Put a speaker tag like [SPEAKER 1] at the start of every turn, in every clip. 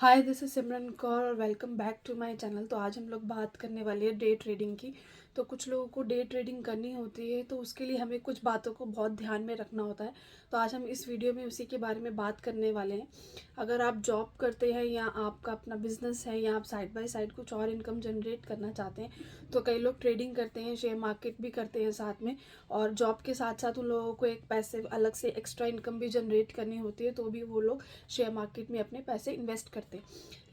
[SPEAKER 1] Hi, this is Simran Kaur और welcome back to my channel. तो आज हम लोग बात करने वाले हैं डे ट्रेडिंग की। तो कुछ लोगों को डे ट्रेडिंग करनी होती है, तो उसके लिए हमें कुछ बातों को बहुत ध्यान में रखना होता है। तो आज हम इस वीडियो में उसी के बारे में बात करने वाले हैं। अगर आप जॉब करते हैं या आपका अपना बिजनेस है या आप साइड बाय साइड कुछ और इनकम जनरेट करना चाहते हैं, तो कई लोग ट्रेडिंग करते हैं, शेयर मार्केट भी करते हैं साथ में, और जॉब के साथ साथ उन लोगों को एक पैसे अलग से एक्स्ट्रा इनकम भी जनरेट करनी होती है, तो भी वो लोग शेयर मार्केट में अपने पैसे इन्वेस्ट करते हैं।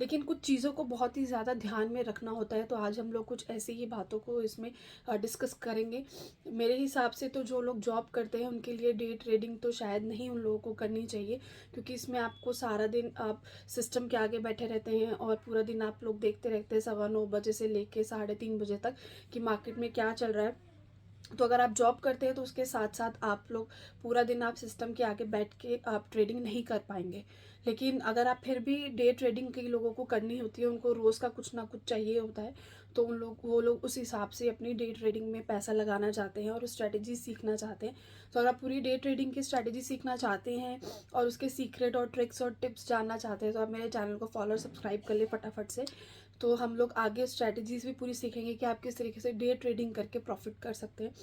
[SPEAKER 1] लेकिन कुछ चीज़ों को बहुत ही ज़्यादा ध्यान में रखना होता है। तो आज हम लोग कुछ ऐसी ही बातों को इसमें डिस्कस करेंगे। मेरे हिसाब से तो जो लोग जॉब करते हैं उनके लिए डे ट्रेडिंग तो शायद नहीं उन लोगों को करनी चाहिए, क्योंकि इसमें आपको सारा दिन आप सिस्टम के आगे बैठे रहते हैं और पूरा दिन आप लोग देखते रहते हैं 9:15 से लेके 3:30 बजे तक कि मार्केट में क्या चल रहा है। तो अगर आप जॉब करते हैं तो उसके साथ साथ आप लोग पूरा दिन आप सिस्टम के आगे बैठ के आप ट्रेडिंग नहीं कर पाएंगे। लेकिन अगर आप फिर भी डे ट्रेडिंग कई लोगों को करनी होती है, उनको रोज़ का कुछ ना कुछ चाहिए होता है, तो वो लोग उस हिसाब से अपनी डे ट्रेडिंग में पैसा लगाना चाहते हैं और स्ट्रैटेजी सीखना चाहते हैं। तो अगर आप पूरी डे ट्रेडिंग की स्ट्रैटेजी सीखना चाहते हैं और उसके सीक्रेट और ट्रिक्स और टिप्स जानना चाहते हैं, तो आप मेरे चैनल को फॉलो और सब्सक्राइब कर ले फटाफट से। तो हम लोग आगे स्ट्रैटेजीज भी पूरी सीखेंगे कि आप किस तरीके से डे ट्रेडिंग करके प्रॉफिट कर सकते हैं।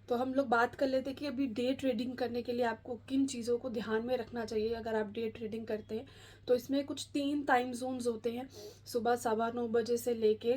[SPEAKER 1] तो हम लोग बात कर लेते हैं कि अभी डे ट्रेडिंग करने के लिए आपको किन चीज़ों को ध्यान में रखना चाहिए अगर आप डे ट्रेडिंग करते हैं। तो इसमें कुछ 3 टाइम जोन्स होते हैं। सुबह 9:15 से लेके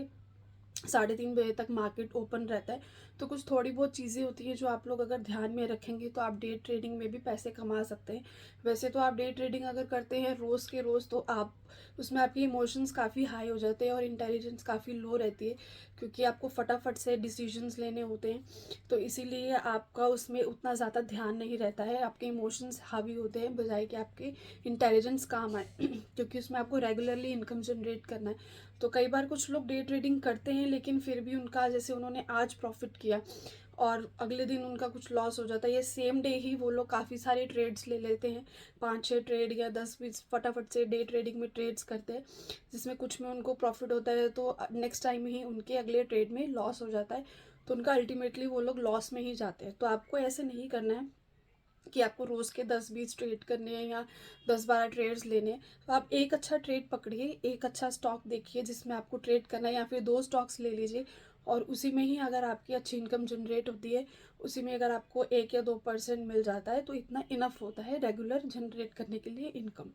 [SPEAKER 1] 3:30 बजे तक मार्केट ओपन रहता है। तो कुछ थोड़ी बहुत चीज़ें होती हैं जो आप लोग अगर ध्यान में रखेंगे तो आप डे ट्रेडिंग में भी पैसे कमा सकते हैं। वैसे तो आप डे ट्रेडिंग अगर करते हैं रोज़ के रोज़, तो आप उसमें आपके इमोशंस काफ़ी हाई हो जाते हैं और इंटेलिजेंस काफ़ी लो रहती है, क्योंकि आपको फटाफट से डिसीजंस लेने होते हैं। तो इसीलिए आपका उसमें उतना ज़्यादा ध्यान नहीं रहता है, आपके इमोशंस हावी होते हैं बजाय कि आपके इंटेलिजेंस काम आए क्योंकि उसमें आपको रेगुलरली इनकम जनरेट करना है। तो कई बार कुछ लोग डे ट्रेडिंग करते हैं लेकिन फिर भी उनका, जैसे उन्होंने आज प्रॉफिट किया और अगले दिन उनका कुछ लॉस हो जाता है, ये सेम डे ही वो लोग काफ़ी सारे ट्रेड्स ले लेते हैं, 5-6 ट्रेड या 10-20 फटाफट से डे ट्रेडिंग में ट्रेड्स करते हैं, जिसमें कुछ में उनको प्रॉफिट होता है तो नेक्स्ट टाइम ही उनके अगले ट्रेड में लॉस हो जाता है। तो उनका अल्टीमेटली वो लोग लॉस में ही जाते हैं। तो आपको ऐसे नहीं करना है कि आपको रोज़ के 10-20 ट्रेड करने हैं या 10-12 ट्रेड्स लेने हैं। तो आप एक अच्छा ट्रेड पकड़िए, एक अच्छा स्टॉक देखिए जिसमें आपको ट्रेड करना है, या फिर 2 स्टॉक्स ले लीजिए और उसी में ही अगर आपकी अच्छी इनकम जनरेट होती है, उसी में अगर आपको 1 या 2% मिल जाता है, तो इतना इनफ होता है रेगुलर जनरेट करने के लिए इनकम।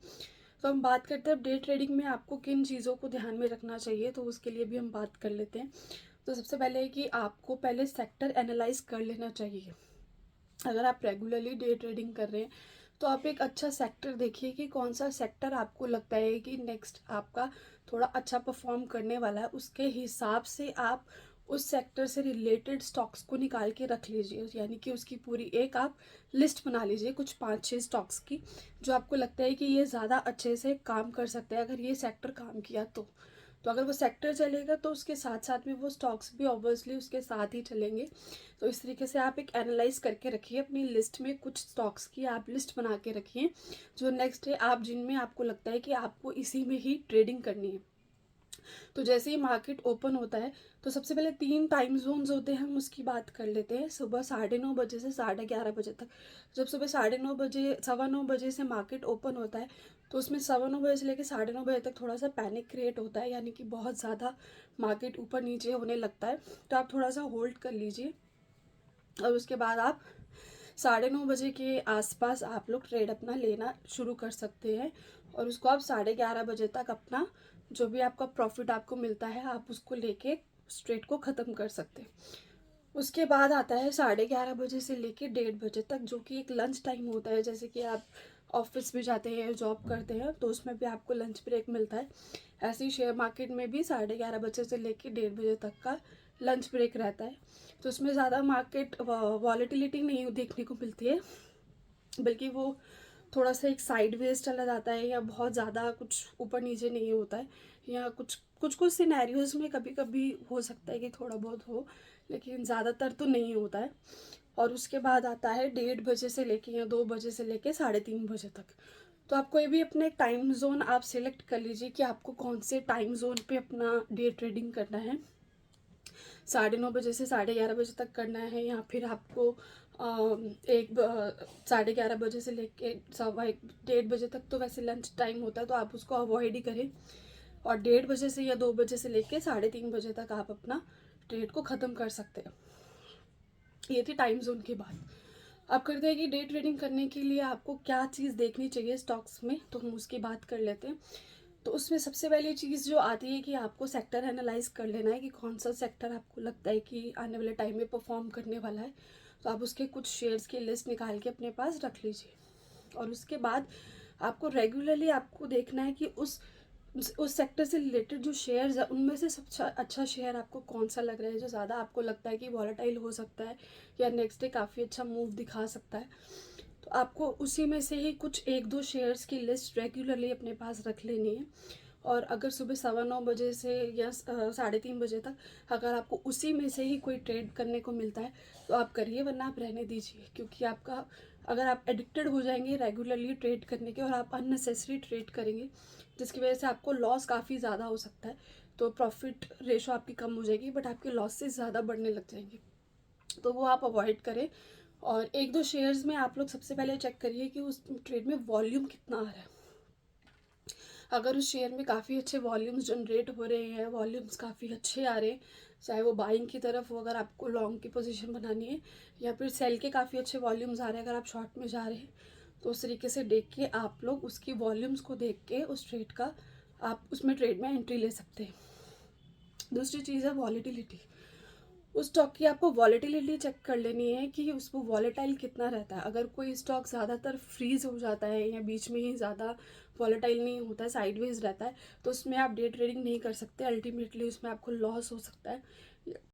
[SPEAKER 1] तो हम बात करते हैं अब डे ट्रेडिंग में आपको किन चीज़ों को ध्यान में रखना चाहिए, तो उसके लिए भी हम बात कर लेते हैं। तो सबसे पहले है कि आपको पहले सेक्टर एनालाइज कर लेना चाहिए। अगर आप रेगुलरली डे ट्रेडिंग कर रहे हैं तो आप एक अच्छा सेक्टर देखिए कि कौन सा सेक्टर आपको लगता है कि नेक्स्ट आपका थोड़ा अच्छा परफॉर्म करने वाला है, उसके हिसाब से आप उस सेक्टर से रिलेटेड स्टॉक्स को निकाल के रख लीजिए। यानी कि उसकी पूरी एक आप लिस्ट बना लीजिए कुछ 5-6 स्टॉक्स की, जो आपको लगता है कि ये ज़्यादा अच्छे से काम कर सकते हैं अगर ये सेक्टर काम किया तो अगर वो सेक्टर चलेगा तो उसके साथ साथ में वो स्टॉक्स भी ऑब्वियसली उसके साथ ही चलेंगे। तो इस तरीके से आप एक एनालाइज करके रखिए अपनी लिस्ट में, कुछ स्टॉक्स की आप लिस्ट बना के रखिए जो नेक्स्ट डे आप जिनमें आपको लगता है कि आपको इसी में ही ट्रेडिंग करनी है। तो जैसे ही मार्केट ओपन होता है तो सबसे पहले 3 टाइम जोन्स होते हैं, हम उसकी बात कर लेते हैं। सुबह 9:30 से 11:30 बजे तक। जब सुबह 9:30 बजे 9:15 से मार्केट ओपन होता है, तो उसमें 9:15 से लेकर 9:30 बजे तक थोड़ा सा पैनिक क्रिएट होता है, यानी कि बहुत ज़्यादा मार्केट ऊपर नीचे होने लगता है। तो आप थोड़ा सा होल्ड कर लीजिए और उसके बाद आप 9:30 बजे के आसपास आप लोग ट्रेड अपना लेना शुरू कर सकते हैं, और उसको आप 11:30 बजे तक अपना जो भी आपका प्रॉफिट आपको मिलता है आप उसको लेके उस ट्रेड को ख़त्म कर सकते हैं। उसके बाद आता है 11:30 बजे से लेके 1:30 बजे तक, जो कि एक लंच टाइम होता है। जैसे कि आप ऑफिस भी जाते हैं, जॉब करते हैं, तो उसमें भी आपको लंच ब्रेक मिलता है। ऐसे ही शेयर मार्केट में भी 11:30 बजे से लेके 1:30 बजे तक का लंच ब्रेक रहता है। तो उसमें ज़्यादा मार्केट वॉलेटिलिटी नहीं देखने को मिलती है, बल्कि वो थोड़ा सा एक साइडवेज चला जाता है, या बहुत ज़्यादा कुछ ऊपर नीचे नहीं होता है, या कुछ कुछ कुछ सिनेरियोज में कभी कभी हो सकता है कि थोड़ा बहुत हो, लेकिन ज़्यादातर तो नहीं होता है। और उसके बाद आता है 1:30 बजे से लेके या 2 बजे से लेके 3:30 बजे तक। तो आप कोई भी अपने टाइम जोन आप सिलेक्ट कर लीजिए कि आपको कौन से टाइम जोन पे अपना डे ट्रेडिंग करना है। 9:30 बजे से 11:30 बजे तक करना है, या फिर आपको साढ़े 11 बजे से लेके 1:15 1:30 बजे तक तो वैसे लंच टाइम होता है, तो आप उसको अवॉइड ही करें। और 1:30 बजे से या 2 बजे से लेके 3:30 बजे तक आप अपना ट्रेड को ख़त्म कर सकते हैं। ये थी टाइम जोन की बात। अब करते हैं कि डे ट्रेडिंग करने के लिए आपको क्या चीज़ देखनी चाहिए स्टॉक्स में, तो हम उसकी बात कर लेते हैं। तो उसमें सबसे पहली चीज़ जो आती है कि आपको सेक्टर एनालाइज कर लेना है कि कौन सा सेक्टर आपको लगता है कि आने वाले टाइम में परफॉर्म करने वाला है। तो आप उसके कुछ शेयर्स की लिस्ट निकाल के अपने पास रख लीजिए। और उसके बाद आपको रेगुलरली आपको देखना है कि उस सेक्टर से रिलेटेड जो शेयर्स है उनमें से सबसे अच्छा शेयर आपको कौन सा लग रहा है, जो ज़्यादा आपको लगता है कि वॉलेटाइल हो सकता है या नेक्स्ट डे काफ़ी अच्छा मूव दिखा सकता है। तो आपको उसी में से ही कुछ 1-2 शेयर्स की लिस्ट रेगुलरली अपने पास रख लेनी है। और अगर सुबह 9:15 बजे से या 3:30 बजे तक अगर आपको उसी में से ही कोई ट्रेड करने को मिलता है तो आप करिए, वरना आप रहने दीजिए। क्योंकि आपका अगर आप एडिक्टेड हो जाएंगे रेगुलरली ट्रेड करने के और आप अननेसेसरी ट्रेड करेंगे जिसकी वजह से आपको लॉस काफ़ी ज़्यादा हो सकता है, तो प्रॉफिट रेशो आपकी कम हो जाएगी बट आपके लॉसेस ज़्यादा बढ़ने लग जाएंगे, तो वो आप अवॉइड करें। और 1-2 शेयर्स में आप लोग सबसे पहले चेक करिए कि उस ट्रेड में वॉल्यूम कितना आ रहा है। अगर उस शेयर में काफ़ी अच्छे वॉल्यूम्स जनरेट हो रहे हैं, वॉल्यूम्स काफ़ी अच्छे आ रहे हैं, चाहे वो बाइंग की तरफ हो अगर आपको लॉन्ग की पोजीशन बनानी है, या फिर सेल के काफ़ी अच्छे वॉल्यूम्स आ रहे हैं अगर आप शॉर्ट में जा रहे हैं, तो उस तरीके से देख के आप लोग उसकी वॉल्यूम्स को देख के उस ट्रेड का आप उसमें ट्रेड में एंट्री ले सकते हैं। दूसरी चीज़ है वॉलीटिलिटी। उस स्टॉक की आपको वॉलेटिलिटी चेक कर लेनी है कि उसको वॉलेटाइल कितना रहता है। अगर कोई स्टॉक ज़्यादातर फ्रीज हो जाता है या बीच में ही ज़्यादा वॉलेटाइल नहीं होता है, साइडवेज रहता है, तो उसमें आप डे ट्रेडिंग नहीं कर सकते, अल्टीमेटली उसमें आपको लॉस हो सकता है।